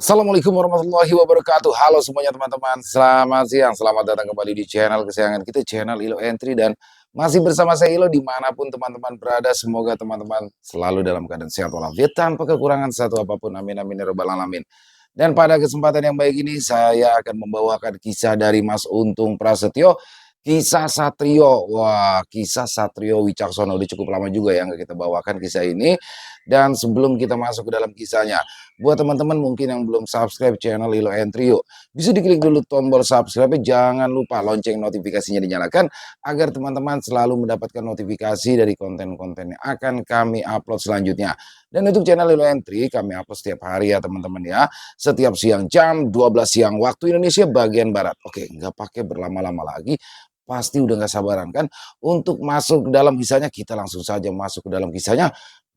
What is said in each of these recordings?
Assalamualaikum warahmatullahi wabarakatuh. Halo semuanya teman-teman, selamat siang, selamat datang kembali di channel kesayangan kita, channel Ilo Entry. Dan masih bersama saya Ilo, dimanapun teman-teman berada. Semoga teman-teman selalu dalam keadaan sehat walafiat, tanpa kekurangan satu apapun, amin amin ya rabbal alamin. Dan pada kesempatan yang baik ini, saya akan membawakan kisah dari Mas Untung Prasetyo, kisah Satrio. Wah, kisah Satrio Wicaksono, udah cukup lama juga ya nggak kita bawakan kisah ini. Dan sebelum kita masuk ke dalam kisahnya, buat teman-teman mungkin yang belum subscribe channel Ilo Entry, yuk bisa diklik dulu tombol subscribe, jangan lupa lonceng notifikasinya dinyalakan agar teman-teman selalu mendapatkan notifikasi dari konten-konten yang akan kami upload selanjutnya. Dan untuk channel Ilo Entry kami upload setiap hari ya teman-teman ya, setiap siang jam 12 siang waktu Indonesia bagian barat. Oke, nggak pakai berlama-lama lagi, pasti udah nggak sabaran kan untuk masuk ke dalam kisahnya. Kita langsung saja masuk ke dalam kisahnya.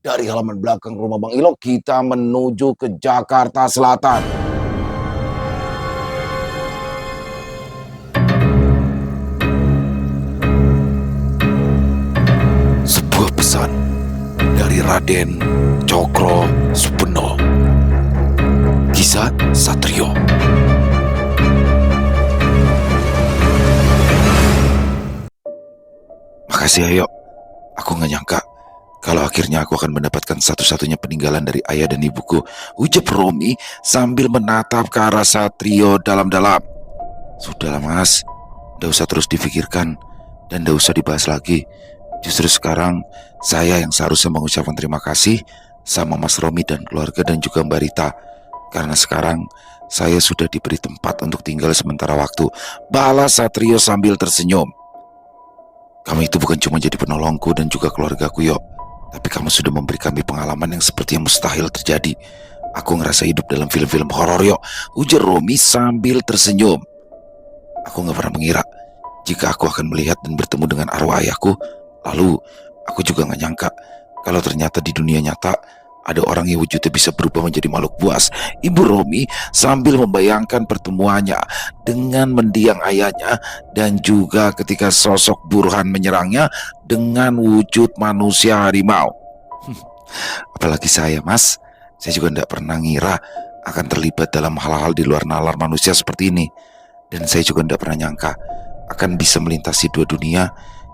Dari halaman belakang rumah Bang Ilo, kita menuju ke Jakarta Selatan. Sebuah pesan dari Raden Cokro Supeno. Kisah Satrio. Makasih Ayo, aku gak nyangka kalau akhirnya aku akan mendapatkan satu-satunya peninggalan dari ayah dan ibuku, ucap Romi sambil menatap ke arah Satrio dalam-dalam. Sudahlah mas, nggak usah terus difikirkan dan nggak usah dibahas lagi. Justru sekarang saya yang seharusnya mengucapkan terima kasih sama Mas Romi dan keluarga dan juga Mbak Rita. Karena sekarang saya sudah diberi tempat untuk tinggal sementara waktu, balas Satrio sambil tersenyum. Kamu itu bukan cuma jadi penolongku dan juga keluargaku, Yok, tapi kamu sudah memberi kami pengalaman yang sepertinya mustahil terjadi. Aku ngerasa hidup dalam film-film horor, Yok, ujar Romi sambil tersenyum. Aku gak pernah mengira jika aku akan melihat dan bertemu dengan arwah ayahku. Lalu aku juga gak nyangka kalau ternyata di dunia nyata ada orang yang wujudnya bisa berubah menjadi makhluk buas. Ibu Romi sambil membayangkan pertemuannya dengan mendiang ayahnya dan juga ketika sosok Burhan menyerangnya dengan wujud manusia harimau. Apalagi saya mas, saya juga tidak pernah ngira akan terlibat dalam hal-hal di luar nalar manusia seperti ini. Dan saya juga tidak pernah nyangka akan bisa melintasi dua dunia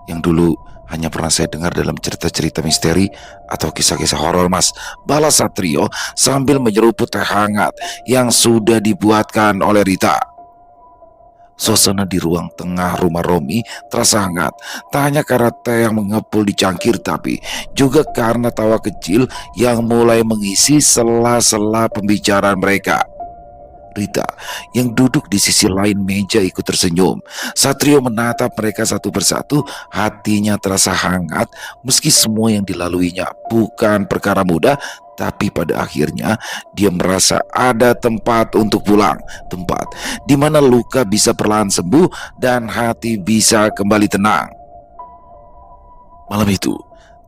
yang dulu hanya pernah saya dengar dalam cerita-cerita misteri atau kisah-kisah horor mas, balas Satrio sambil menyeruput teh hangat yang sudah dibuatkan oleh Rita. Suasana di ruang tengah rumah Romi terasa hangat, tak hanya karena teh yang mengepul di cangkir, tapi juga karena tawa kecil yang mulai mengisi sela-sela pembicaraan mereka. Rita yang duduk di sisi lain meja ikut tersenyum. Satrio menatap mereka satu persatu, hatinya terasa hangat meski semua yang dilaluinya bukan perkara mudah. Tapi pada akhirnya dia merasa ada tempat untuk pulang, tempat di mana luka bisa perlahan sembuh dan hati bisa kembali tenang. Malam itu,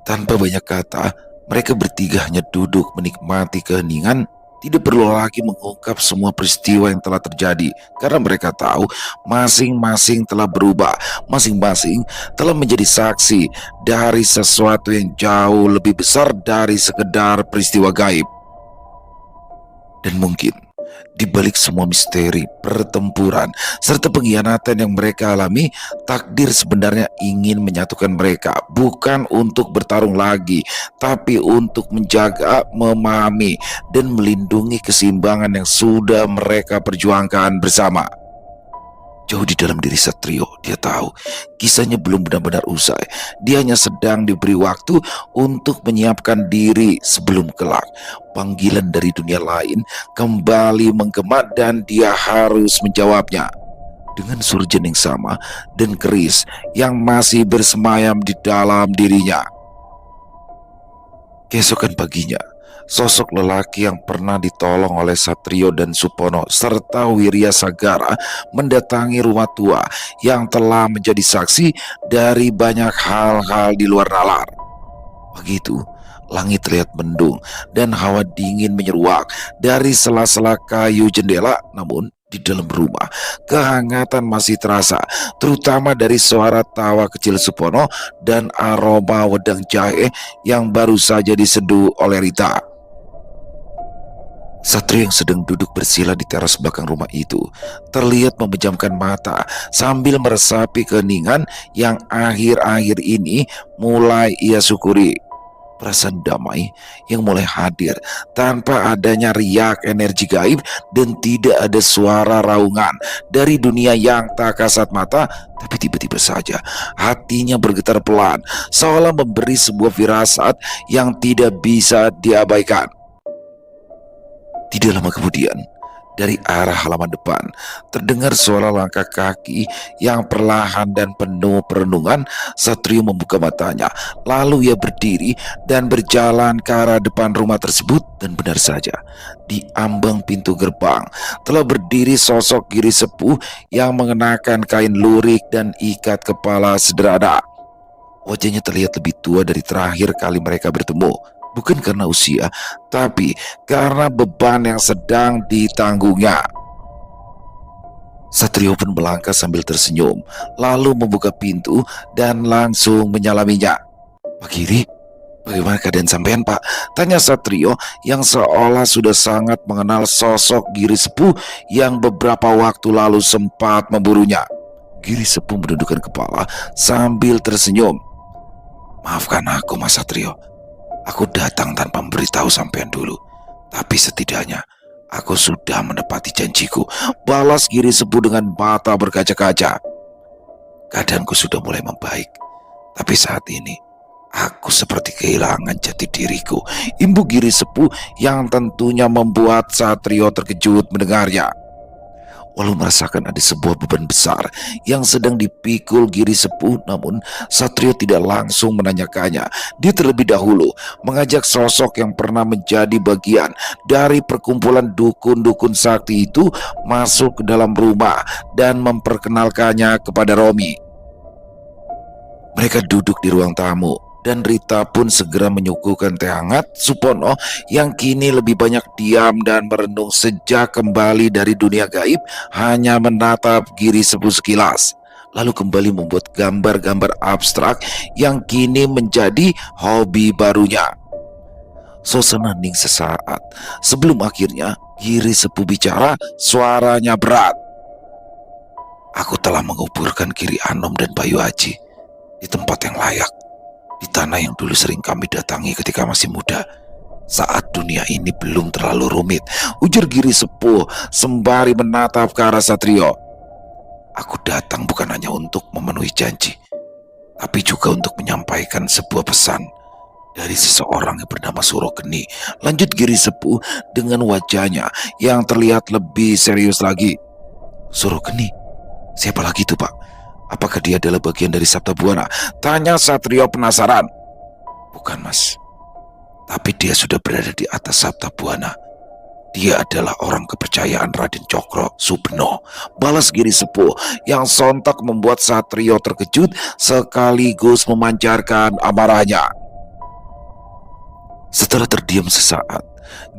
tanpa banyak kata, mereka bertiga hanya duduk menikmati keheningan. Tidak perlu lagi mengungkap semua peristiwa yang telah terjadi, karena mereka tahu masing-masing telah berubah, masing-masing telah menjadi saksi dari sesuatu yang jauh lebih besar dari sekedar peristiwa gaib. Dan mungkin di balik semua misteri, pertempuran, serta pengkhianatan yang mereka alami, takdir sebenarnya ingin menyatukan mereka, bukan untuk bertarung lagi, tapi untuk menjaga, memahami, dan melindungi keseimbangan yang sudah mereka perjuangkan bersama. Jauh di dalam diri Satrio, dia tahu kisahnya belum benar-benar usai. Dia hanya sedang diberi waktu untuk menyiapkan diri sebelum kelak panggilan dari dunia lain kembali menggema dan dia harus menjawabnya dengan surga yang sama dan keris yang masih bersemayam di dalam dirinya. Keesokan paginya, sosok lelaki yang pernah ditolong oleh Satrio dan Supono serta Wirya Sagara mendatangi rumah tua yang telah menjadi saksi dari banyak hal-hal di luar nalar. Pagi itu, langit terlihat mendung dan hawa dingin menyeruak dari sela-sela kayu jendela. Namun di dalam rumah, kehangatan masih terasa, terutama dari suara tawa kecil Supono dan aroma wedang jahe yang baru saja diseduh oleh Rita. Satrio yang sedang duduk bersila di teras belakang rumah itu terlihat memejamkan mata sambil meresapi keheningan yang akhir-akhir ini mulai ia syukuri. Perasaan damai yang mulai hadir tanpa adanya riak energi gaib dan tidak ada suara raungan dari dunia yang tak kasat mata, tapi tiba-tiba saja hatinya bergetar pelan seolah memberi sebuah firasat yang tidak bisa diabaikan. Tidak lama kemudian, dari arah halaman depan, terdengar suara langkah kaki yang perlahan dan penuh perenungan. Satrio membuka matanya, lalu ia berdiri dan berjalan ke arah depan rumah tersebut. Dan benar saja, di ambang pintu gerbang telah berdiri sosok Giri Sepuh yang mengenakan kain lurik dan ikat kepala sederhana. Wajahnya terlihat lebih tua dari terakhir kali mereka bertemu. Bukan karena usia, tapi karena beban yang sedang ditanggungnya. Satrio pun melangkah sambil tersenyum, lalu membuka pintu dan langsung menyalaminya. "Pak Giri, bagaimana keadaan sampean, Pak?" tanya Satrio yang seolah sudah sangat mengenal sosok Giri Sepuh yang beberapa waktu lalu sempat memburunya. Giri Sepuh menundukkan kepala sambil tersenyum. "Maafkan aku, Mas Satrio. Aku datang tanpa memberitahu sampean dulu. Tapi setidaknya aku sudah menepati janjiku," balas Giri Sepuh dengan mata berkaca-kaca. "Keadaanku sudah mulai membaik. Tapi saat ini aku seperti kehilangan jati diriku," imbu Giri Sepuh yang tentunya membuat Satrio terkejut mendengarnya. Walau merasakan ada sebuah beban besar yang sedang dipikul Giri Sepuh, namun Satrio tidak langsung menanyakannya. Dia terlebih dahulu mengajak sosok yang pernah menjadi bagian dari perkumpulan dukun-dukun sakti itu masuk ke dalam rumah dan memperkenalkannya kepada Romi. Mereka duduk di ruang tamu dan Rita pun segera menyuguhkan teh hangat. Supono yang kini lebih banyak diam dan merenung sejak kembali dari dunia gaib hanya menatap Giri Sepuh sekilas, lalu kembali membuat gambar-gambar abstrak yang kini menjadi hobi barunya. Suasana hening sesaat sebelum akhirnya Giri Sepuh bicara, suaranya berat. "Aku telah menguburkan Giri Anom dan Bayu Aji di tempat yang layak, di tanah yang dulu sering kami datangi ketika masih muda, saat dunia ini belum terlalu rumit," ujar Giri Sepuh sembari menatap ke arah Satrio. "Aku datang bukan hanya untuk memenuhi janji, tapi juga untuk menyampaikan sebuah pesan dari seseorang yang bernama Surogeni," lanjut Giri Sepuh dengan wajahnya yang terlihat lebih serius lagi. "Surogeni? Siapa lagi itu, Pak? Apakah dia adalah bagian dari Sabta Buana?" tanya Satrio penasaran. "Bukan, Mas. Tapi dia sudah berada di atas Sabta Buana. Dia adalah orang kepercayaan Raden Cokro Subeno," balas Giri Sepuh yang sontak membuat Satrio terkejut sekaligus memancarkan amarahnya. Setelah terdiam sesaat,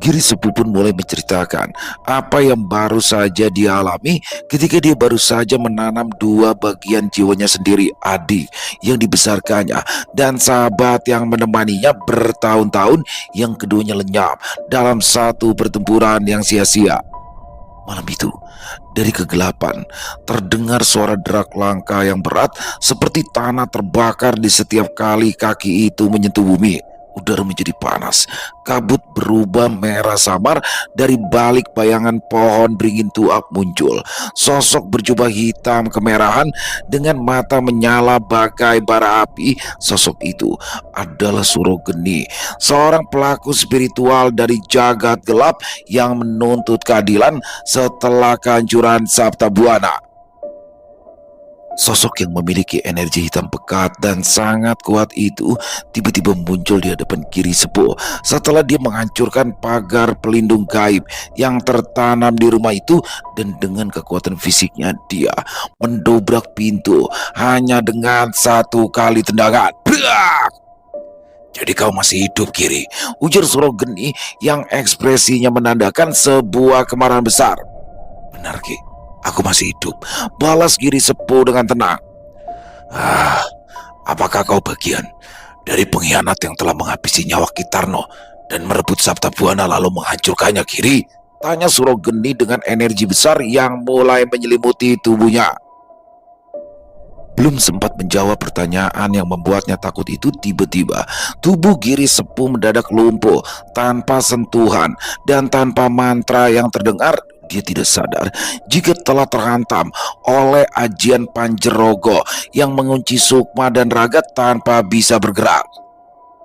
Giri Sepuh pun mulai menceritakan apa yang baru saja dia alami ketika dia baru saja menanam dua bagian jiwanya sendiri, adik yang dibesarkannya dan sahabat yang menemaninya bertahun-tahun, yang keduanya lenyap dalam satu pertempuran yang sia-sia. Malam itu, dari kegelapan, terdengar suara derak langkah yang berat seperti tanah terbakar di setiap kali kaki itu menyentuh bumi. Udara menjadi panas, kabut berubah merah samar. Dari balik bayangan pohon beringin tuak muncul sosok berjubah hitam kemerahan dengan mata menyala bagai bara api. Sosok itu adalah Surogeni, seorang pelaku spiritual dari jagat gelap yang menuntut keadilan setelah kehancuran Sabta Buana. Sosok yang memiliki energi hitam pekat dan sangat kuat itu tiba-tiba muncul di hadapan Giri Sepuh setelah dia menghancurkan pagar pelindung gaib yang tertanam di rumah itu, dan dengan kekuatan fisiknya dia mendobrak pintu hanya dengan satu kali tendangan. Brak! "Jadi kau masih hidup, Giri?" ujar Surogeni yang ekspresinya menandakan sebuah kemarahan besar. "Benar, Ki. Aku masih hidup," balas Giri Sepuh dengan tenang. "Apakah kau bagian dari pengkhianat yang telah menghabisi nyawa Kitarno dan merebut Sabta Buana lalu menghancurkannya, Giri? Tanya Surogeni dengan energi besar yang mulai menyelimuti tubuhnya. Belum sempat menjawab pertanyaan yang membuatnya takut itu, tiba-tiba tubuh Giri Sepuh mendadak lumpuh tanpa sentuhan dan tanpa mantra yang terdengar. Dia tidak sadar jika telah terhantam oleh ajian Panjerogo yang mengunci sukma dan raga tanpa bisa bergerak.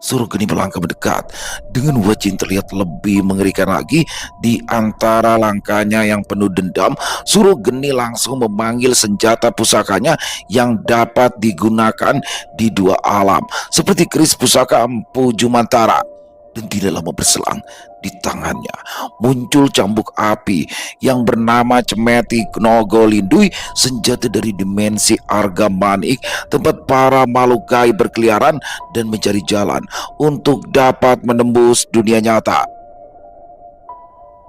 Surogeni melangkah mendekat dengan wajah yang terlihat lebih mengerikan lagi. Di antara langkahnya yang penuh dendam, Surogeni langsung memanggil senjata pusakanya yang dapat digunakan di dua alam, seperti keris pusaka Empu Jumantara. Dan tidak lama berselang, di tangannya muncul cambuk api yang bernama Cemeti Nogolindui, senjata dari dimensi Arga Manik, tempat para makhluk gaib berkeliaran dan mencari jalan untuk dapat menembus dunia nyata.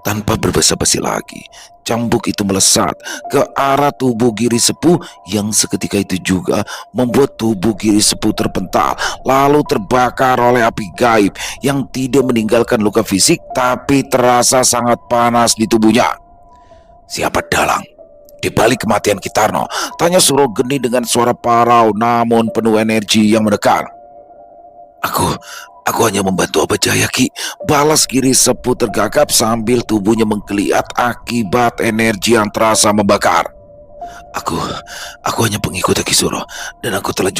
Tanpa berbasa-basi lagi, cambuk itu melesat ke arah tubuh Giri Sepuh yang seketika itu juga membuat tubuh Giri Sepuh terpental lalu terbakar oleh api gaib yang tidak meninggalkan luka fisik tapi terasa sangat panas di tubuhnya. Siapa dalang di balik kematian Kitarno? Tanya Surogeni dengan suara parau namun penuh energi yang mendekat. Aku hanya membantu Abajaya, Ki. Balas Giri Sepuh tergagap sambil tubuhnya menggeliat akibat energi yang terasa membakar. Aku hanya pengikut Ki Suro, dan aku telah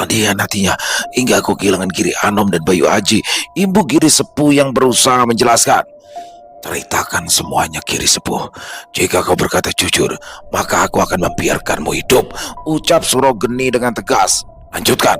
dihianatinya hingga aku kehilangan Giri Anom dan Bayu Aji. Ibu Giri Sepuh yang berusaha menjelaskan. Ceritakan semuanya, Giri Sepuh. Jika kau berkata jujur, maka aku akan membiarkanmu hidup, ucap Surogeni dengan tegas. Lanjutkan.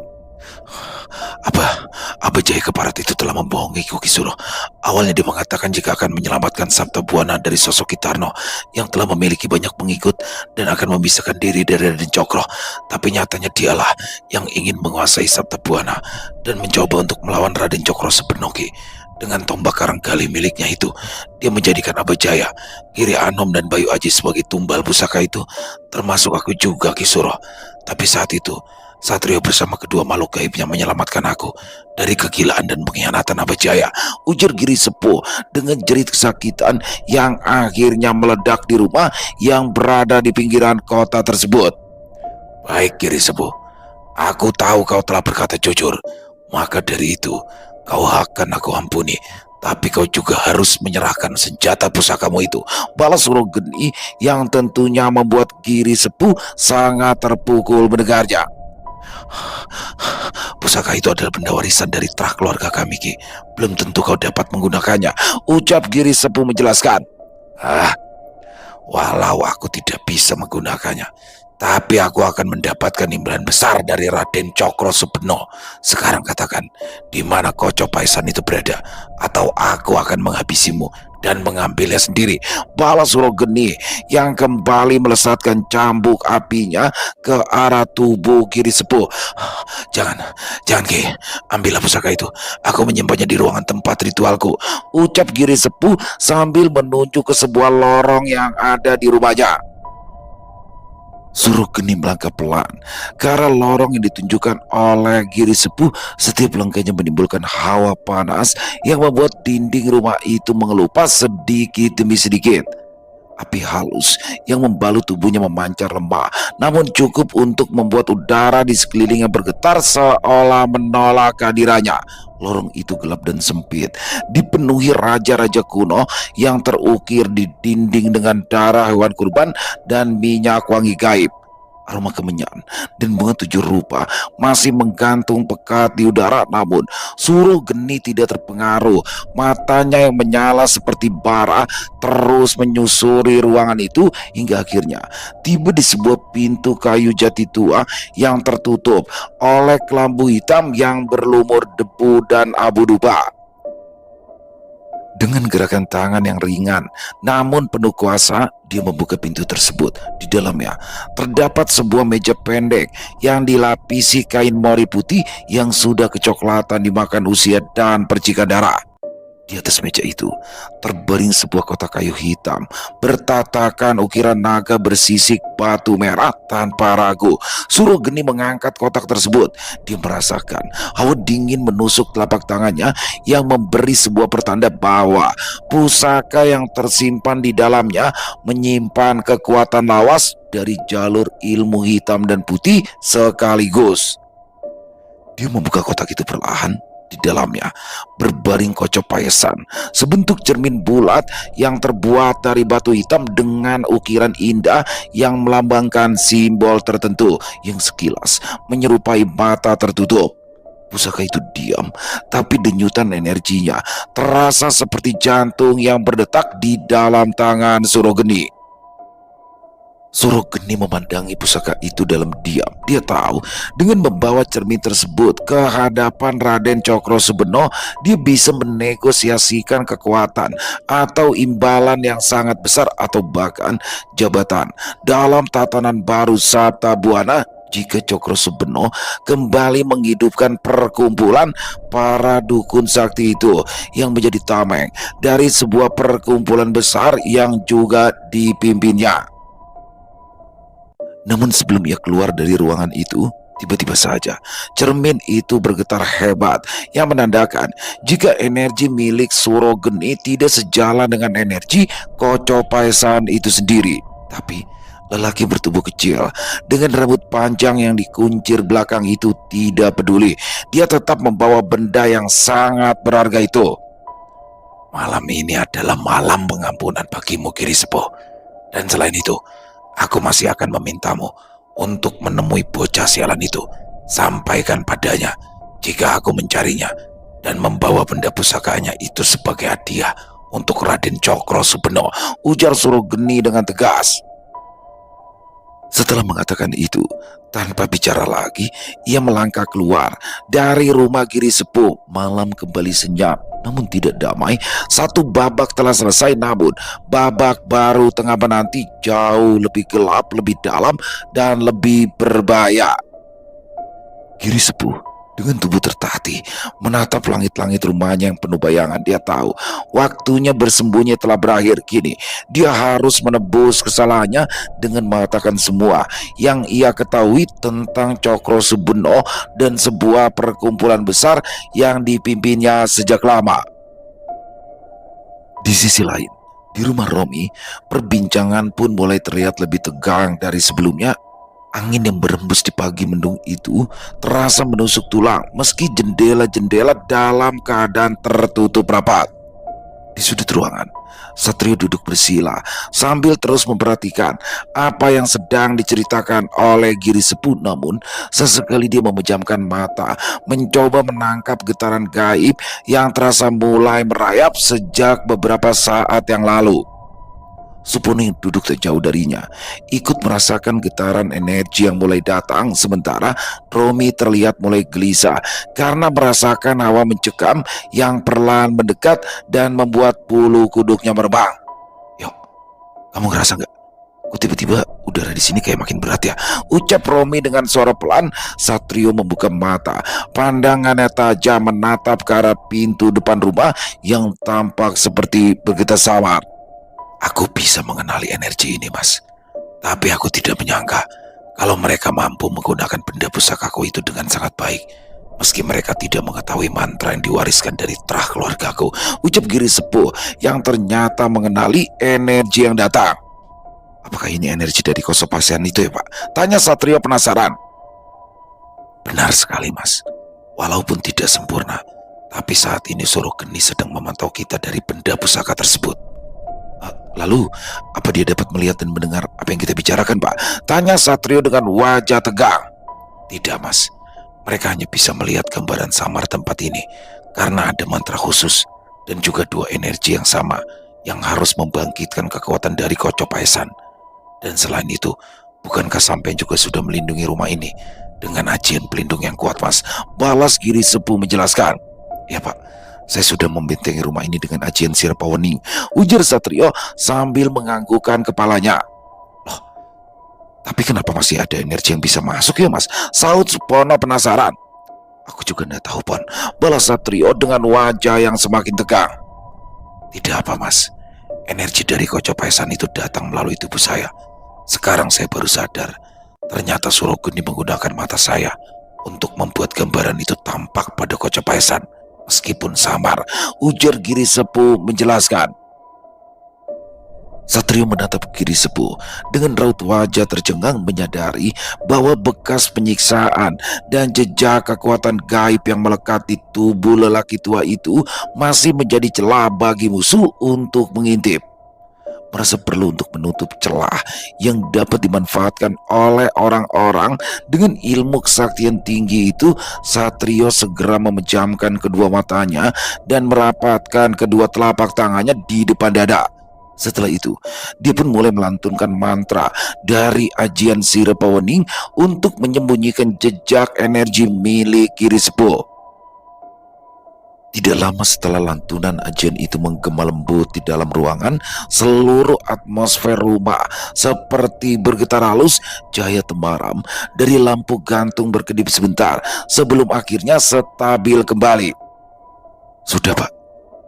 Abajaya Keparat itu telah membohongiku, Ki Suro. Awalnya dia mengatakan jika akan menyelamatkan Sabta Buana dari sosok Kitarno yang telah memiliki banyak pengikut dan akan memisahkan diri dari Raden Cokro. Tapi nyatanya dialah yang ingin menguasai Sabta Buana dan mencoba untuk melawan Raden Cokro Sebenoki. Dengan tombak Karanggali miliknya itu, dia menjadikan Abajaya, Giri Anom dan Bayu Aji sebagai tumbal pusaka itu, termasuk aku juga, Ki Suro. Tapi saat itu Satrio bersama kedua makhluk gaibnya menyelamatkan aku dari kegilaan dan pengkhianatan Abajaya, ujar Giri Sepuh dengan jerit kesakitan yang akhirnya meledak di rumah yang berada di pinggiran kota tersebut. Baik, Giri Sepuh, aku tahu kau telah berkata jujur, maka dari itu kau akan aku ampuni. Tapi kau juga harus menyerahkan senjata pusakamu itu, balas Surogeni yang tentunya membuat Giri Sepuh sangat terpukul mendengarnya. Pusaka itu adalah benda warisan dari terah keluarga kami, Ki. Belum tentu kau dapat menggunakannya, ucap Giri Sepuh menjelaskan. Walau aku tidak bisa menggunakannya, tapi aku akan mendapatkan imbalan besar dari Raden Cokro Subeno. Sekarang katakan, di mana Koco Paisan itu berada, atau aku akan menghabisimu dan mengambilnya sendiri, balas Surogeni yang kembali melesatkan cambuk apinya ke arah tubuh Giri Sepuh. Jangan Ki, ambillah pusaka itu. Aku menyimpannya di ruangan tempat ritualku, ucap Giri Sepuh sambil menunjuk ke sebuah lorong yang ada di rumahnya. Surogeni melangkah pelan ke arah lorong yang ditunjukkan oleh Giri Sepuh. Setiap langkahnya menimbulkan hawa panas yang membuat dinding rumah itu mengelupas sedikit demi sedikit. Api halus yang membalut tubuhnya memancar lemah, namun cukup untuk membuat udara di sekelilingnya bergetar seolah menolak kehadirannya. Lorong itu gelap dan sempit, dipenuhi raja-raja kuno yang terukir di dinding dengan darah hewan kurban dan minyak wangi gaib. Aroma kemenyan dan bunga tujuh rupa masih menggantung pekat di udara, namun Surogeni tidak terpengaruh. Matanya yang menyala seperti bara terus menyusuri ruangan itu hingga akhirnya tiba di sebuah pintu kayu jati tua yang tertutup oleh kelambu hitam yang berlumur debu dan abu duba. Dengan gerakan tangan yang ringan namun penuh kuasa, dia membuka pintu tersebut. Di dalamnya terdapat sebuah meja pendek yang dilapisi kain mori putih yang sudah kecoklatan dimakan usia dan percikan darah. Di atas meja itu terbaring sebuah kotak kayu hitam bertatakan ukiran naga bersisik batu merah. Tanpa ragu, Surogeni mengangkat kotak tersebut. Dia merasakan hawa dingin menusuk telapak tangannya yang memberi sebuah pertanda bahwa pusaka yang tersimpan di dalamnya menyimpan kekuatan lawas dari jalur ilmu hitam dan putih sekaligus. Dia membuka kotak itu perlahan. Di dalamnya berbaring kocok paesan, sebentuk cermin bulat yang terbuat dari batu hitam dengan ukiran indah yang melambangkan simbol tertentu yang sekilas menyerupai mata tertutup. Pusaka itu diam, tapi denyutan energinya terasa seperti jantung yang berdetak di dalam tangan Surogeni. Surogeni memandangi pusaka itu dalam diam. Dia tahu dengan membawa cermin tersebut ke hadapan Raden Cokro Subeno, dia bisa menegosiasikan kekuatan atau imbalan yang sangat besar atau bahkan jabatan dalam tatanan baru Sabta Buana jika Cokro Subeno kembali menghidupkan perkumpulan para dukun sakti itu yang menjadi tameng dari sebuah perkumpulan besar yang juga dipimpinnya. Namun sebelum ia keluar dari ruangan itu, tiba-tiba saja cermin itu bergetar hebat yang menandakan jika energi milik Surogeni tidak sejalan dengan energi Kocopaesan itu sendiri. Tapi lelaki bertubuh kecil dengan rambut panjang yang dikuncir belakang itu tidak peduli. Dia tetap membawa benda yang sangat berharga itu. Malam ini adalah malam pengampunan bagimu, Giri Sepuh. Dan selain itu, aku masih akan memintamu untuk menemui bocah sialan itu. Sampaikan padanya jika aku mencarinya dan membawa benda pusakanya itu sebagai hadiah untuk Raden Cokro Subeno, ujar Surogeni dengan tegas. Setelah mengatakan itu, tanpa bicara lagi, ia melangkah keluar dari rumah Giri Sepuh. Malam kembali senyap, namun tidak damai. Satu babak telah selesai, namun babak baru tengah menanti, jauh lebih gelap, lebih dalam, dan lebih berbahaya. Giri Sepuh dengan tubuh tertatih menatap langit-langit rumahnya yang penuh bayangan. Dia tahu waktunya bersembunyi telah berakhir. Kini dia harus menebus kesalahannya dengan mengatakan semua yang ia ketahui tentang Cokro Subeno dan sebuah perkumpulan besar yang dipimpinnya sejak lama. Di sisi lain, di rumah Romi, perbincangan pun mulai terlihat lebih tegang dari sebelumnya. Angin yang berembus di pagi mendung itu terasa menusuk tulang meski jendela-jendela dalam keadaan tertutup rapat. Di sudut ruangan, Satrio duduk bersila sambil terus memperhatikan apa yang sedang diceritakan oleh Giri Sepuh. Namun sesekali dia memejamkan mata, mencoba menangkap getaran gaib yang terasa mulai merayap sejak beberapa saat yang lalu. Supone duduk tak jauh darinya, ikut merasakan getaran energi yang mulai datang. Sementara Romi terlihat mulai gelisah karena merasakan hawa mencekam yang perlahan mendekat dan membuat bulu kuduknya merebang. Yuk, kamu ngerasa nggak? Kok tiba-tiba udara di sini kayak makin berat ya? Ucap Romi dengan suara pelan. Satrio membuka mata, pandangannya tajam menatap ke arah pintu depan rumah yang tampak seperti bergetar samar. Aku bisa mengenali energi ini, Mas. Tapi aku tidak menyangka kalau mereka mampu menggunakan benda pusakaku itu dengan sangat baik. Meski mereka tidak mengetahui mantra yang diwariskan dari terah keluargaku, ucap Giri Sepuh yang ternyata mengenali energi yang datang. Apakah ini energi dari Kocopaesan itu ya, Pak? Tanya Satrio penasaran. Benar sekali, Mas. Walaupun tidak sempurna, tapi saat ini Surogeni sedang memantau kita dari benda pusaka tersebut. Lalu, apa dia dapat melihat dan mendengar apa yang kita bicarakan, Pak? Tanya Satrio dengan wajah tegang. Tidak, Mas. Mereka hanya bisa melihat gambaran samar tempat ini karena ada mantra khusus dan juga dua energi yang sama yang harus membangkitkan kekuatan dari Kocopaesan. Dan selain itu, bukankah sampean juga sudah melindungi rumah ini dengan ajian pelindung yang kuat, Mas? Balas Giri Sepuh menjelaskan. Ya, Pak. Saya sudah membentengi rumah ini dengan ajian Sirapawening, ujar Satrio sambil menganggukkan kepalanya. Loh, tapi kenapa masih ada energi yang bisa masuk ya, Mas? Saud Supono penasaran. Aku juga tidak tahu, Pon. Balas Satrio dengan wajah yang semakin tegang. Tidak apa mas, energi dari Kocopesan itu datang melalui tubuh saya. Sekarang saya baru sadar, ternyata Surogeni menggunakan mata saya untuk membuat gambaran itu tampak pada Kocopesan. Meskipun samar, ujar Giri Sepuh menjelaskan. Satrio menatap Giri Sepuh dengan raut wajah tercengang, menyadari bahwa bekas penyiksaan dan jejak kekuatan gaib yang melekat di tubuh lelaki tua itu masih menjadi celah bagi musuh untuk mengintip. Merasa perlu untuk menutup celah yang dapat dimanfaatkan oleh orang-orang dengan ilmu kesaktian tinggi itu, Satrio segera memejamkan kedua matanya dan merapatkan kedua telapak tangannya di depan dada. Setelah itu, dia pun mulai melantunkan mantra dari ajian Sirepawening untuk menyembunyikan jejak energi milik Giri Sepuh. Tidak lama setelah lantunan ajian itu menggema lembut di dalam ruangan, seluruh atmosfer rumah seperti bergetar halus. Cahaya temaram dari lampu gantung berkedip sebentar sebelum akhirnya stabil kembali. Sudah pak,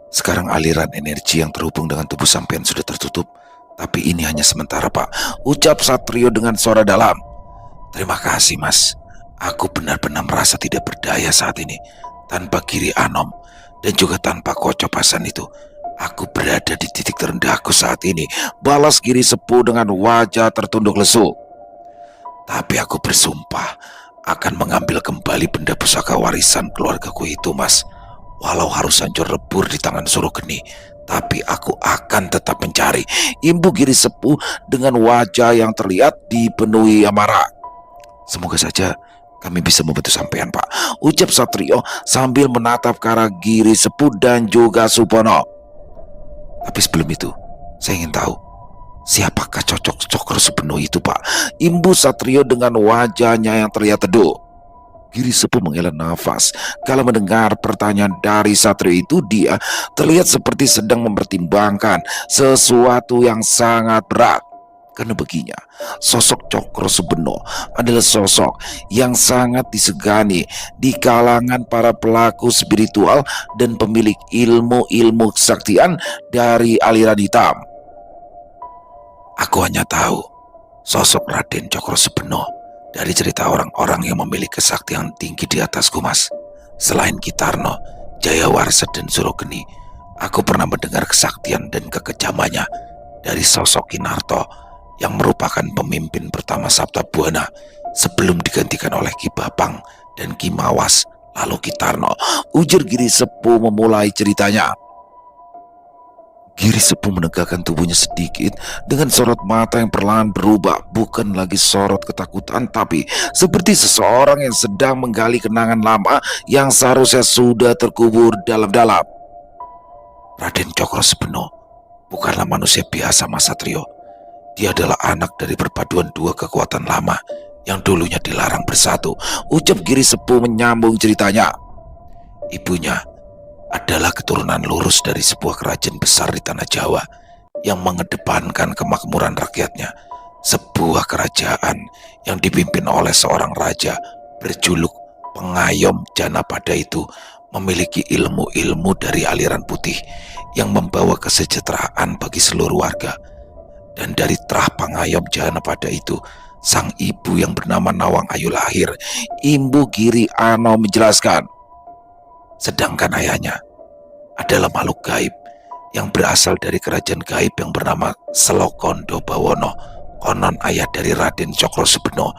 sekarang aliran energi yang terhubung dengan tubuh sampean sudah tertutup. Tapi ini hanya sementara pak, ucap Satrio dengan suara dalam. Terima kasih mas, aku benar-benar merasa tidak berdaya saat ini. Tanpa Giri Anom dan juga tanpa Kocopesan itu, aku berada di titik terendahku saat ini, balas Giri Sepuh dengan wajah tertunduk lesu. Tapi aku bersumpah akan mengambil kembali benda pusaka warisan keluargaku itu mas. Walau harus hancur lebur di tangan Surogeni, tapi aku akan tetap mencari, imbu Giri Sepuh dengan wajah yang terlihat dipenuhi amarah. Semoga saja kami bisa membantu sampean pak, ucap Satrio sambil menatap ke arah Giri Sepuh dan juga Supono. Tapi sebelum itu, saya ingin tahu siapakah Cokro Subeno itu pak, imbu Satrio dengan wajahnya yang terlihat teduh. Giri Sepuh menghela nafas. Kalau mendengar pertanyaan dari Satrio itu, dia terlihat seperti sedang mempertimbangkan sesuatu yang sangat berat. Karena baginya, sosok Cokro Subeno adalah sosok yang sangat disegani di kalangan para pelaku spiritual dan pemilik ilmu-ilmu kesaktian dari aliran hitam. Aku hanya tahu sosok Raden Cokro Subeno dari cerita orang-orang yang memiliki kesaktian tinggi di atasku mas. Selain Kitarno, Jayawarsa dan Surogeni, aku pernah mendengar kesaktian dan kekejamannya dari sosok Kinarto yang merupakan pemimpin pertama Sabtabuana sebelum digantikan oleh Ki Bapang dan Ki Mawas, lalu Kitarno, ujar Giri Sepuh memulai ceritanya. Giri Sepuh menegakkan tubuhnya sedikit dengan sorot mata yang perlahan berubah, bukan lagi sorot ketakutan, tapi seperti seseorang yang sedang menggali kenangan lama yang seharusnya sudah terkubur dalam-dalam. Raden Cokro Subeno bukanlah manusia biasa mas Satrio. Dia adalah anak dari perpaduan dua kekuatan lama yang dulunya dilarang bersatu, ucap Giri Sepuh menyambung ceritanya. Ibunya adalah keturunan lurus dari sebuah kerajaan besar di tanah Jawa yang mengedepankan kemakmuran rakyatnya. Sebuah kerajaan yang dipimpin oleh seorang raja berjuluk Pengayom Janapada itu memiliki ilmu-ilmu dari aliran putih yang membawa kesejahteraan bagi seluruh warga. Dan dari terah Pengayom Janapada itu, sang ibu yang bernama Nawang Ayu lahir, Imbu Giri Ano menjelaskan. Sedangkan ayahnya adalah makhluk gaib yang berasal dari kerajaan gaib yang bernama Selokondo Bawono. Konon ayah dari Raden Cokro Subeno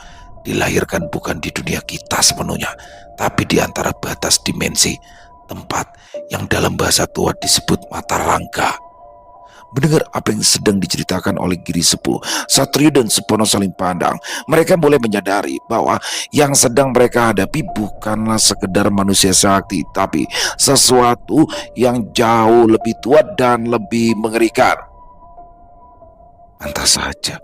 dilahirkan bukan di dunia kita sepenuhnya, tapi di antara batas dimensi, tempat yang dalam bahasa tua disebut mata rangka. Mendengar apa yang sedang diceritakan oleh Giri Sepuh, Satrio dan Supono saling pandang. Mereka mulai menyadari bahwa yang sedang mereka hadapi bukanlah sekedar manusia sakti, tapi sesuatu yang jauh lebih tua dan lebih mengerikan. Pantas saja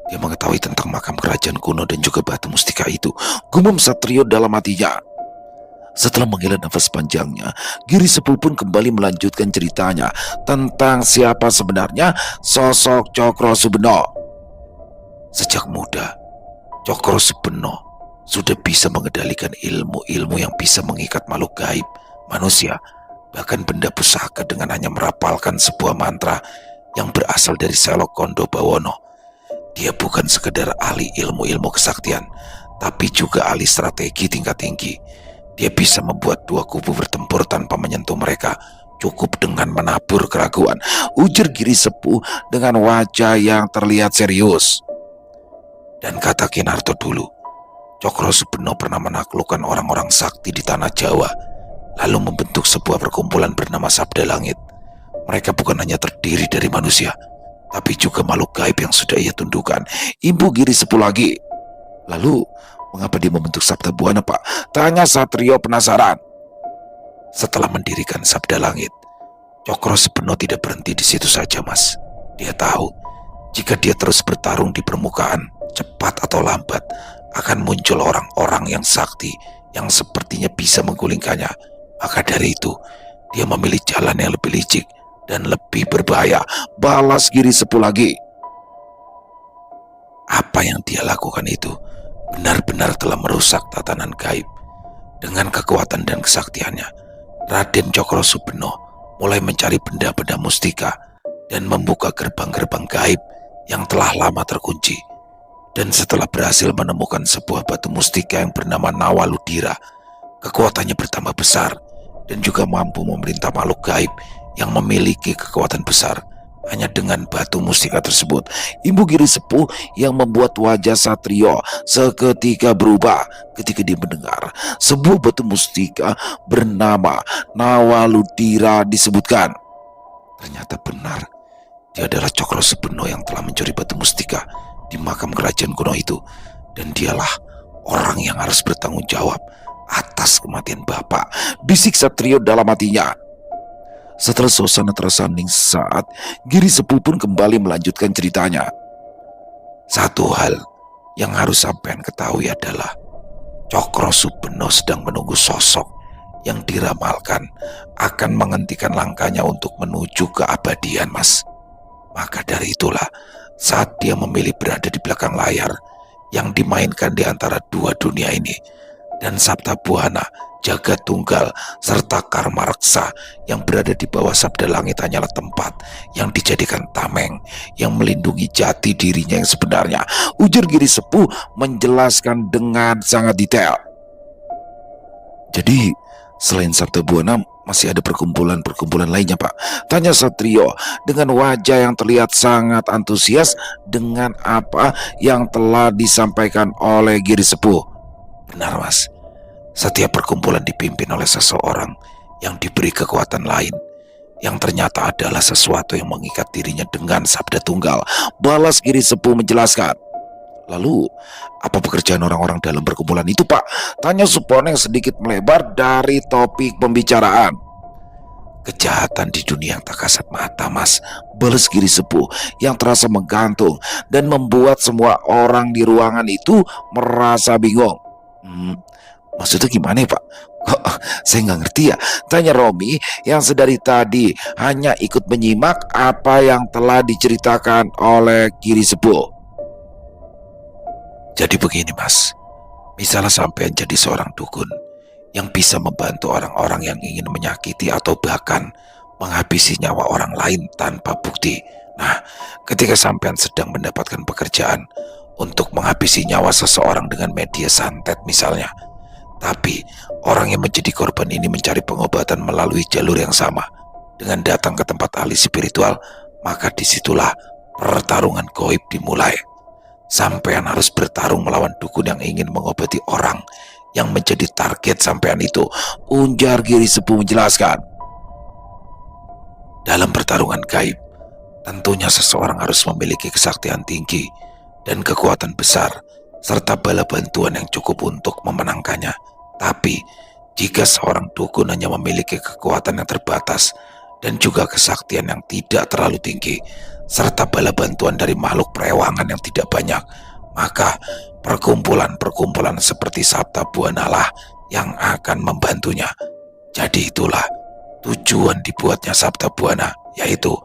dia mengetahui tentang makam kerajaan kuno dan juga batu mustika itu, gumam Satrio dalam hatinya. Setelah menghela nafas panjangnya, Giri Sepuh pun kembali melanjutkan ceritanya tentang siapa sebenarnya sosok Cokro Subeno. Sejak muda, Cokro Subeno sudah bisa mengendalikan ilmu-ilmu yang bisa mengikat makhluk gaib, manusia, bahkan benda pusaka dengan hanya merapalkan sebuah mantra yang berasal dari Selok Kondo Bawono. Dia bukan sekedar ahli ilmu-ilmu kesaktian, tapi juga ahli strategi tingkat tinggi. Dia bisa membuat dua kubu bertempur tanpa menyentuh mereka, cukup dengan menabur keraguan, ujar Giri Sepuh dengan wajah yang terlihat serius. Dan kata Kinarto dulu, Cokro Subeno pernah menaklukkan orang-orang sakti di tanah Jawa, lalu membentuk sebuah perkumpulan bernama Sabda Langit. Mereka bukan hanya terdiri dari manusia, tapi juga makhluk gaib yang sudah ia tundukkan. Imbu Giri Sepuh lagi. Lalu, mengapa dia membentuk Sabda Buana, Pak? Tanya Satrio penasaran. Setelah mendirikan Sabda Langit, Cokro Subeno tidak berhenti di situ saja, Mas. Dia tahu, jika dia terus bertarung di permukaan, cepat atau lambat, akan muncul orang-orang yang sakti, yang sepertinya bisa menggulingkannya. Maka dari itu, dia memilih jalan yang lebih licik dan lebih berbahaya. Balas Giri Sepuh lagi. Apa yang dia lakukan itu benar-benar telah merusak tatanan gaib. Dengan kekuatan dan kesaktiannya, Raden Cokro Subeno mulai mencari benda-benda mustika dan membuka gerbang-gerbang gaib yang telah lama terkunci. Dan setelah berhasil menemukan sebuah batu mustika yang bernama Nawaludira, kekuatannya bertambah besar dan juga mampu memerintah makhluk gaib yang memiliki kekuatan besar. Hanya dengan batu mustika tersebut, Imbu Giri Sepuh yang membuat wajah Satrio seketika berubah ketika dia mendengar sebuah batu mustika bernama Nawaludira disebutkan. Ternyata benar, dia adalah Cokro Subeno yang telah mencuri batu mustika di makam kerajaan kuno itu, dan dialah orang yang harus bertanggung jawab atas kematian Bapak, bisik Satrio dalam hatinya. Setelah suasana terasa hening sesaat, Giri Sepuh pun kembali melanjutkan ceritanya. Satu hal yang harus sampean ketahui adalah Cokro Subeno sedang menunggu sosok yang diramalkan akan menghentikan langkahnya untuk menuju keabadian, Mas. Maka dari itulah, saat dia memilih berada di belakang layar yang dimainkan di antara dua dunia ini, dan Sabda Buana, Jagat Tunggal, serta Karma Reksa yang berada di bawah Sabda Langit hanyalah tempat yang dijadikan tameng yang melindungi jati dirinya yang sebenarnya, ujar Giri Sepuh menjelaskan dengan sangat detail. Jadi, selain Sabda Buana, masih ada perkumpulan-perkumpulan lainnya, Pak? Tanya Satrio dengan wajah yang terlihat sangat antusias dengan apa yang telah disampaikan oleh Giri Sepuh. Benar, Mas. Setiap perkumpulan dipimpin oleh seseorang yang diberi kekuatan lain, yang ternyata adalah sesuatu yang mengikat dirinya dengan Sabda Tunggal, balas Giri Sepuh menjelaskan. Lalu, apa pekerjaan orang-orang dalam perkumpulan itu, Pak? Tanya Supono yang sedikit melebar dari topik pembicaraan. Kejahatan di dunia yang tak kasat mata, Mas, balas Giri Sepuh yang terasa menggantung dan membuat semua orang di ruangan itu merasa bingung. Maksudnya gimana ya, Pak? Kok saya nggak ngerti ya? Tanya Romi yang sedari tadi hanya ikut menyimak apa yang telah diceritakan oleh Giri Sepuh. Jadi begini, Mas, misalnya sampean jadi seorang dukun yang bisa membantu orang-orang yang ingin menyakiti atau bahkan menghabisi nyawa orang lain tanpa bukti. Nah, ketika sampean sedang mendapatkan pekerjaan untuk menghabisi nyawa seseorang dengan media santet misalnya, tapi orang yang menjadi korban ini mencari pengobatan melalui jalur yang sama dengan datang ke tempat ahli spiritual, maka disitulah pertarungan gaib dimulai. Sampean harus bertarung melawan dukun yang ingin mengobati orang yang menjadi target sampean itu, ujar Giri Sepuh menjelaskan. Dalam pertarungan gaib, tentunya seseorang harus memiliki kesaktian tinggi dan kekuatan besar, serta bala bantuan yang cukup untuk memenangkannya. Tapi, jika seorang dukun hanya memiliki kekuatan yang terbatas dan juga kesaktian yang tidak terlalu tinggi, serta bala bantuan dari makhluk perewangan yang tidak banyak, maka perkumpulan-perkumpulan seperti Sabda Buana lah yang akan membantunya. Jadi itulah tujuan dibuatnya Sabda Buana, yaitu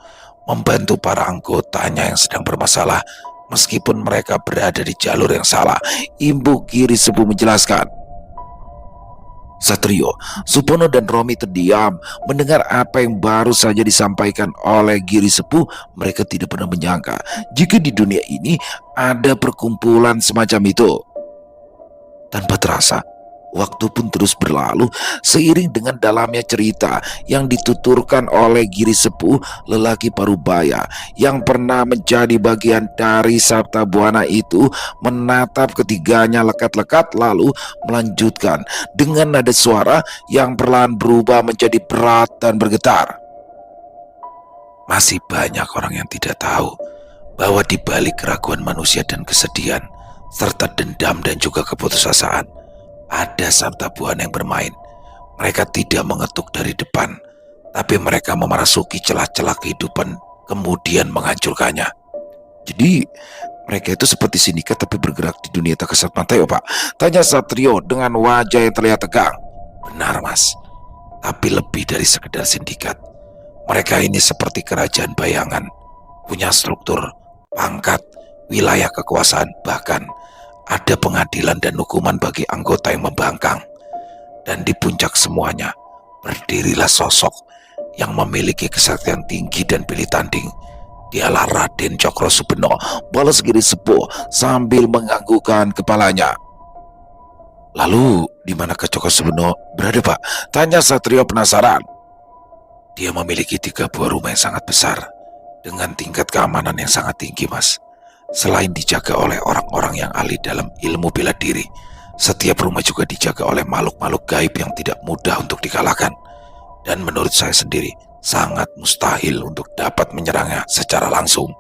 membantu para anggotanya yang sedang bermasalah meskipun mereka berada di jalur yang salah, Imbu Giri Sepuh menjelaskan. Satrio, Supono dan Romi terdiam mendengar apa yang baru saja disampaikan oleh Giri Sepuh. Mereka tidak pernah menyangka jika di dunia ini ada perkumpulan semacam itu. Tanpa terasa, waktu pun terus berlalu seiring dengan dalamnya cerita yang dituturkan oleh Giri Sepuh, lelaki parubaya yang pernah menjadi bagian dari Sabta Buana itu menatap ketiganya lekat-lekat lalu melanjutkan dengan nada suara yang perlahan berubah menjadi berat dan bergetar. Masih banyak orang yang tidak tahu bahwa di balik keraguan manusia dan kesedihan, serta dendam dan juga keputusasaan, ada Sabta Buana yang bermain. Mereka tidak mengetuk dari depan, tapi mereka memerasuki celah-celah kehidupan kemudian menghancurkannya. Jadi mereka itu seperti sindikat tapi bergerak di dunia tak kasat mata ya Pak? Tanya Satrio dengan wajah yang terlihat tegang. Benar Mas, tapi lebih dari sekedar sindikat. Mereka ini seperti kerajaan bayangan, punya struktur, pangkat, wilayah kekuasaan, bahkan ada pengadilan dan hukuman bagi anggota yang membangkang. Dan di puncak semuanya, berdirilah sosok yang memiliki kesaktian tinggi dan pilih tanding. Dialah Raden Cokro Subeno, balas Giri Sepuh sambil menganggukkan kepalanya. Lalu, di manakah Cokro Subeno berada Pak? Tanya Satrio penasaran. Dia memiliki 3 buah rumah yang sangat besar, dengan tingkat keamanan yang sangat tinggi Mas. Selain dijaga oleh orang-orang yang ahli dalam ilmu bela diri, setiap rumah juga dijaga oleh makhluk-makhluk gaib yang tidak mudah untuk dikalahkan. Dan menurut saya sendiri, sangat mustahil untuk dapat menyerangnya secara langsung.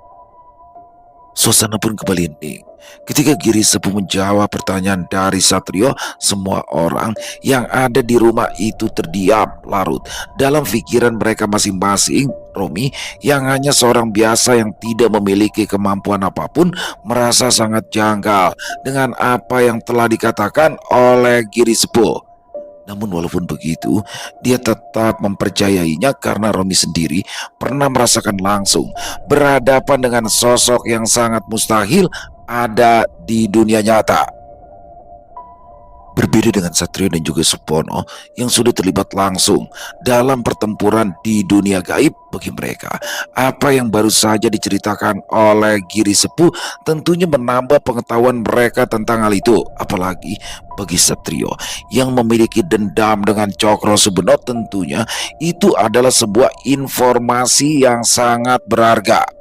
Suasana pun kembali hening. Ketika Giri Sepuh menjawab pertanyaan dari Satrio, semua orang yang ada di rumah itu terdiam larut dalam pikiran mereka masing-masing. Romi yang hanya seorang biasa yang tidak memiliki kemampuan apapun merasa sangat janggal dengan apa yang telah dikatakan oleh Giri Sepuh. Namun walaupun begitu, dia tetap mempercayainya karena Romi sendiri pernah merasakan langsung berhadapan dengan sosok yang sangat mustahil ada di dunia nyata. Berbeda dengan Satrio dan juga Supono yang sudah terlibat langsung dalam pertempuran di dunia gaib, bagi mereka apa yang baru saja diceritakan oleh Giri Sepuh tentunya menambah pengetahuan mereka tentang hal itu. Apalagi bagi Satrio yang memiliki dendam dengan Cokro Subeno, tentunya itu adalah sebuah informasi yang sangat berharga.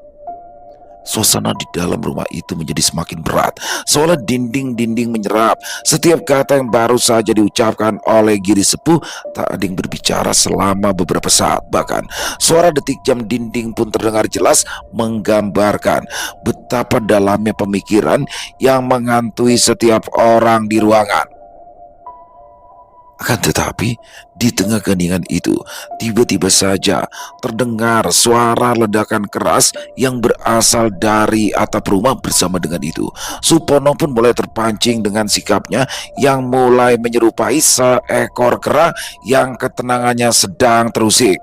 Suasana di dalam rumah itu menjadi semakin berat, seolah dinding-dinding menyerap setiap kata yang baru saja diucapkan oleh Giri Sepuh. Tak ada yang berbicara selama beberapa saat. Bahkan suara detik jam dinding pun terdengar jelas, menggambarkan betapa dalamnya pemikiran yang menghantui setiap orang di ruangan. Akan tetapi, di tengah keheningan itu, tiba-tiba saja terdengar suara ledakan keras yang berasal dari atap rumah. Bersama dengan itu, Supono pun mulai terpancing dengan sikapnya yang mulai menyerupai seekor kera yang ketenangannya sedang terusik.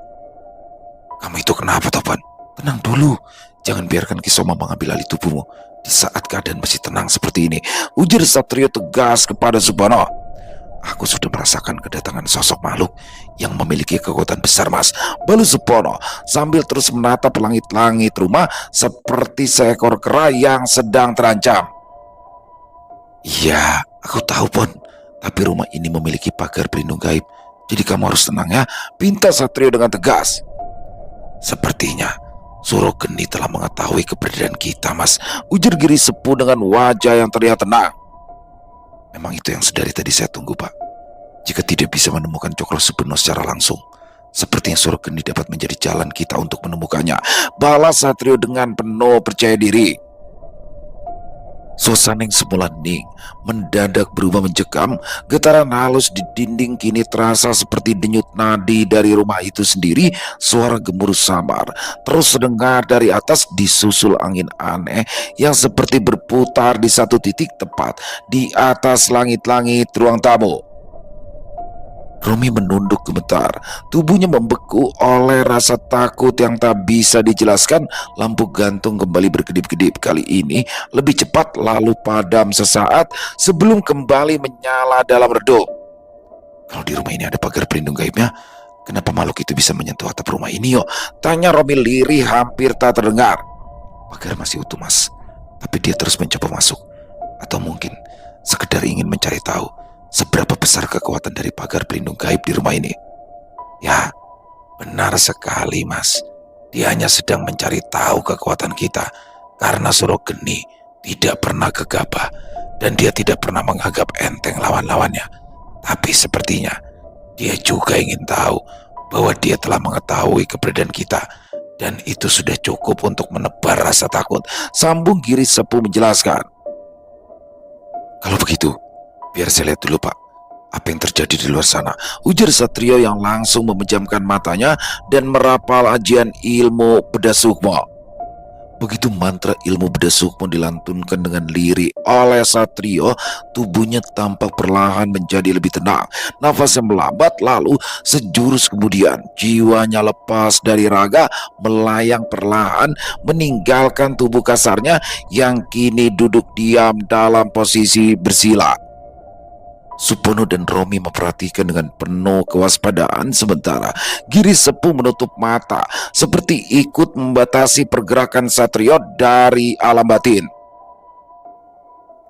Kamu itu kenapa, Topan? Tenang dulu, jangan biarkan Kisoma mengambil alih tubuhmu di saat keadaan masih tenang seperti ini, ujar Satrio tegas kepada Supono. Aku sudah merasakan kedatangan sosok makhluk yang memiliki kekuatan besar Mas, balu Supono sambil terus menatap langit-langit rumah seperti seekor kera yang sedang terancam. Iya, aku tahu Pon, tapi rumah ini memiliki pagar pelindung gaib, jadi kamu harus tenang ya, pinta Satrio dengan tegas. Sepertinya Suro Geni telah mengetahui keberadaan kita Mas, ujar Giri Sepuh dengan wajah yang terlihat tenang. Memang itu yang sedari tadi saya tunggu Pak. Jika tidak bisa menemukan Cokro Subeno secara langsung, sepertinya Suro Geni dapat menjadi jalan kita untuk menemukannya, balas Satrio dengan penuh percaya diri. Suasana yang semula hening mendadak berubah mencekam. Getaran halus di dinding kini terasa seperti denyut nadi dari rumah itu sendiri. Suara gemuruh samar terus terdengar dari atas, disusul angin aneh yang seperti berputar di satu titik tepat di atas langit-langit ruang tamu. Romi menunduk gemetar, tubuhnya membeku oleh rasa takut yang tak bisa dijelaskan. Lampu gantung kembali berkedip-kedip, kali ini lebih cepat lalu padam sesaat sebelum kembali menyala dalam redup. Kalau di rumah ini ada pagar pelindung gaibnya, kenapa makhluk itu bisa menyentuh atap rumah ini yo? Tanya Romi lirih hampir tak terdengar. Pagar masih utuh mas, tapi dia terus mencoba masuk. Atau mungkin sekedar ingin mencari tahu seberapa besar kekuatan dari pagar pelindung gaib di rumah ini. Ya, benar sekali mas. Dia hanya sedang mencari tahu kekuatan kita. Karena Surogeni tidak pernah gegabah dan dia tidak pernah menganggap enteng lawan-lawannya. Tapi sepertinya dia juga ingin tahu bahwa dia telah mengetahui keberadaan kita. Dan itu sudah cukup untuk menebar rasa takut. Sambung Giri Sepuh menjelaskan. Kalau begitu, biar saya lihat dulu pak, apa yang terjadi di luar sana, ujar Satrio yang langsung memejamkan matanya dan merapal ajian ilmu Beda Sukmo. Begitu mantra ilmu Beda Sukmo dilantunkan dengan lirih oleh Satrio, tubuhnya tampak perlahan menjadi lebih tenang. Nafasnya melambat, lalu sejurus kemudian jiwanya lepas dari raga, melayang perlahan meninggalkan tubuh kasarnya yang kini duduk diam dalam posisi bersila. Supono dan Romi memperhatikan dengan penuh kewaspadaan, sementara Giri Sepuh menutup mata seperti ikut membatasi pergerakan Satrio dari alam batin.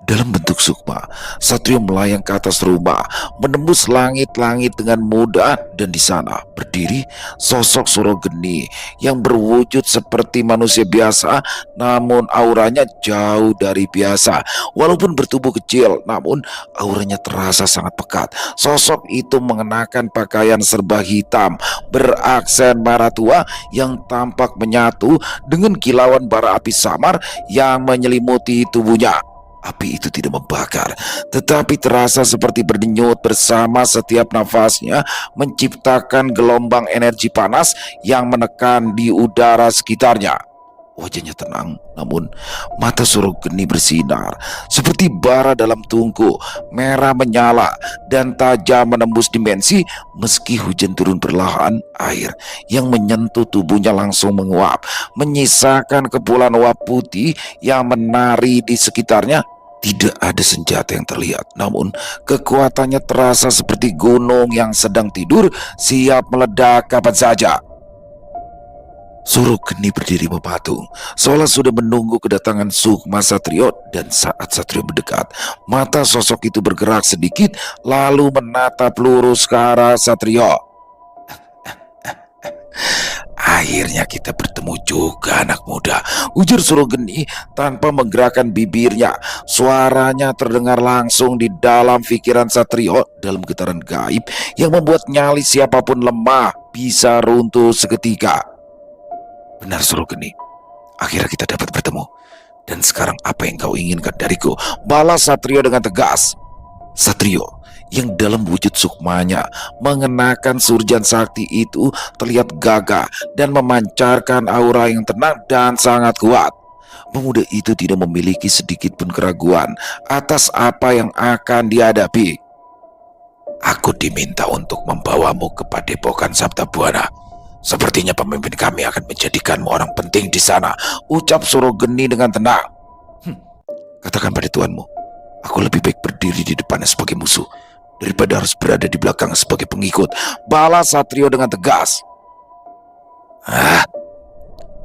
Dalam bentuk sukma, Satrio melayang ke atas rumah, menembus langit-langit dengan mudah, dan di sana berdiri sosok Surogeni yang berwujud seperti manusia biasa, namun auranya jauh dari biasa. Walaupun bertubuh kecil, namun auranya terasa sangat pekat. Sosok itu mengenakan pakaian serba hitam beraksen merah tua yang tampak menyatu dengan kilauan bara api samar yang menyelimuti tubuhnya. Api itu tidak membakar, tetapi terasa seperti berdenyut bersama setiap nafasnya, menciptakan gelombang energi panas yang menekan di udara sekitarnya. Wajahnya tenang, namun mata Surogeni bersinar seperti bara dalam tungku, merah menyala dan tajam menembus dimensi. Meski hujan turun perlahan, air yang menyentuh tubuhnya langsung menguap, menyisakan kepulan uap putih yang menari di sekitarnya. Tidak ada senjata yang terlihat, namun kekuatannya terasa seperti gunung yang sedang tidur, siap meledak kapan saja. Surogeni berdiri mematung, seolah sudah menunggu kedatangan Sukma Satrio. Dan saat Satrio mendekat, mata sosok itu bergerak sedikit, lalu menatap lurus ke arah Satrio. Akhirnya kita bertemu juga anak muda, ujar Surogeni tanpa menggerakkan bibirnya. Suaranya terdengar langsung di dalam pikiran Satrio dalam getaran gaib yang membuat nyali siapapun lemah bisa runtuh seketika. Benar Surogeni, akhirnya kita dapat bertemu. Dan sekarang apa yang kau inginkan dariku? Balas Satrio dengan tegas. Satrio yang dalam wujud sukmanya mengenakan surjan sakti itu terlihat gagah dan memancarkan aura yang tenang dan sangat kuat. Pemuda itu tidak memiliki sedikit pun keraguan atas apa yang akan dihadapi. Aku diminta untuk membawamu ke Padepokan Sabtabuana. Sepertinya pemimpin kami akan menjadikanmu orang penting di sana, ucap Surogeni dengan tenang. Katakan pada tuanmu, aku lebih baik berdiri di depannya sebagai musuh daripada harus berada di belakang sebagai pengikut, balas Satrio dengan tegas.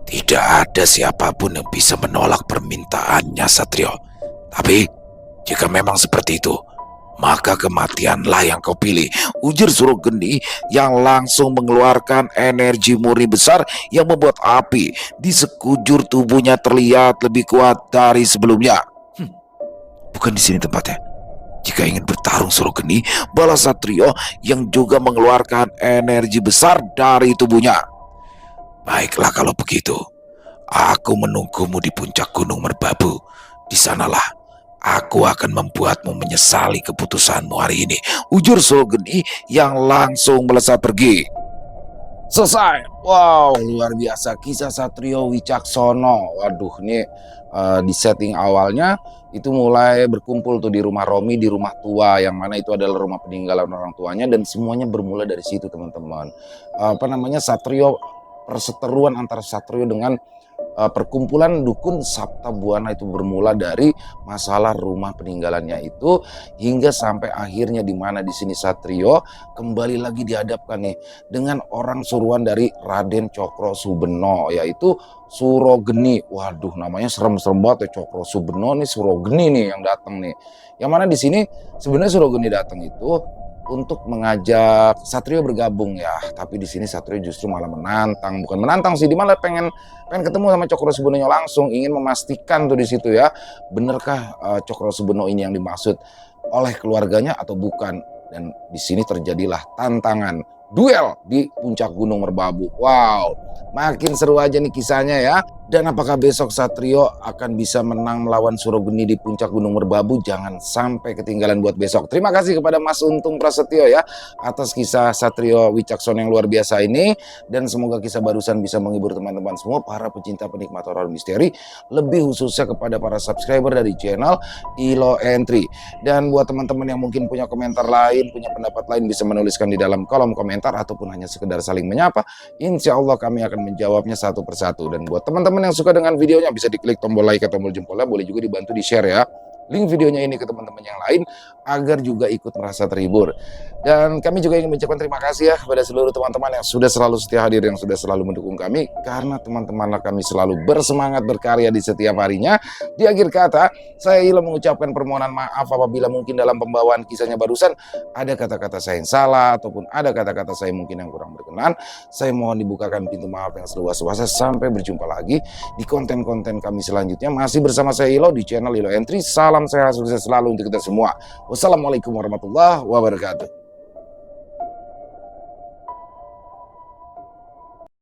Tidak ada siapapun yang bisa menolak permintaannya Satrio. Tapi jika memang seperti itu, maka kematianlah yang kau pilih, ujar Surogeni yang langsung mengeluarkan energi murni besar yang membuat api di sekujur tubuhnya terlihat lebih kuat dari sebelumnya. Bukan di sini tempatnya. Jika ingin bertarung Surogeni, balas Satrio yang juga mengeluarkan energi besar dari tubuhnya. Baiklah kalau begitu, aku menunggumu di puncak Gunung Merbabu. Di sanalah aku akan membuatmu menyesali keputusanmu hari ini, ujar Surogeni yang langsung melesat pergi. Selesai. Wow, luar biasa kisah Satrio Wicaksono. Waduh, ini di setting awalnya itu mulai berkumpul tuh di rumah Romi, di rumah tua yang mana itu adalah rumah peninggalan orang tuanya, dan semuanya bermula dari situ teman-teman. Satrio, perseteruan antara Satrio dengan perkumpulan dukun Sabta Buana itu bermula dari masalah rumah peninggalannya itu hingga sampai akhirnya di mana di sini Satrio kembali lagi dihadapkan nih dengan orang suruhan dari Raden Cokro Subeno, yaitu Surogeni. Waduh, namanya serem-serem banget ya, Cokro Subeno nih, Surogeni nih yang datang nih. Yang mana di sini sebenarnya Surogeni datang itu untuk mengajak Satrio bergabung ya, tapi di sini Satrio justru malah menantang, bukan menantang sih, dia malah pengen ketemu sama Cokro Subeno langsung, ingin memastikan tuh di situ ya, benarkah Cokro Subeno ini yang dimaksud oleh keluarganya atau bukan. Dan di sini terjadilah tantangan duel di puncak Gunung Merbabu. Wow, makin seru aja nih kisahnya ya. Dan apakah besok Satrio akan bisa menang melawan Surogeni di puncak Gunung Merbabu? Jangan sampai ketinggalan buat besok. Terima kasih kepada Mas Untung Prasetyo ya atas kisah Satrio Wicaksono yang luar biasa ini. Dan semoga kisah barusan bisa menghibur teman-teman semua, para pecinta penikmat horor misteri, lebih khususnya kepada para subscriber dari channel Ilo Entry. Dan buat teman-teman yang mungkin punya komentar lain, punya pendapat lain, bisa menuliskan di dalam kolom komentar ataupun hanya sekedar saling menyapa. Insya Allah kami akan menjawabnya satu persatu. Dan buat teman-teman yang suka dengan videonya, bisa diklik tombol like atau tombol jempolnya, boleh juga dibantu di share ya link videonya ini ke teman-teman yang lain agar juga ikut merasa terhibur. Dan kami juga ingin mengucapkan terima kasih ya kepada seluruh teman-teman yang sudah selalu setia hadir, yang sudah selalu mendukung kami, karena teman-temanlah kami selalu bersemangat berkarya di setiap harinya. Di akhir kata, saya Ilo mengucapkan permohonan maaf apabila mungkin dalam pembawaan kisahnya barusan ada kata-kata saya yang salah ataupun ada kata-kata saya mungkin yang kurang berkenan. Saya mohon dibukakan pintu maaf yang seluas-luasnya. Sampai berjumpa lagi di konten-konten kami selanjutnya, masih bersama saya Ilo di channel Ilo Entry. Salam sehat sukses selalu untuk kita semua. Wassalamualaikum warahmatullahi wabarakatuh.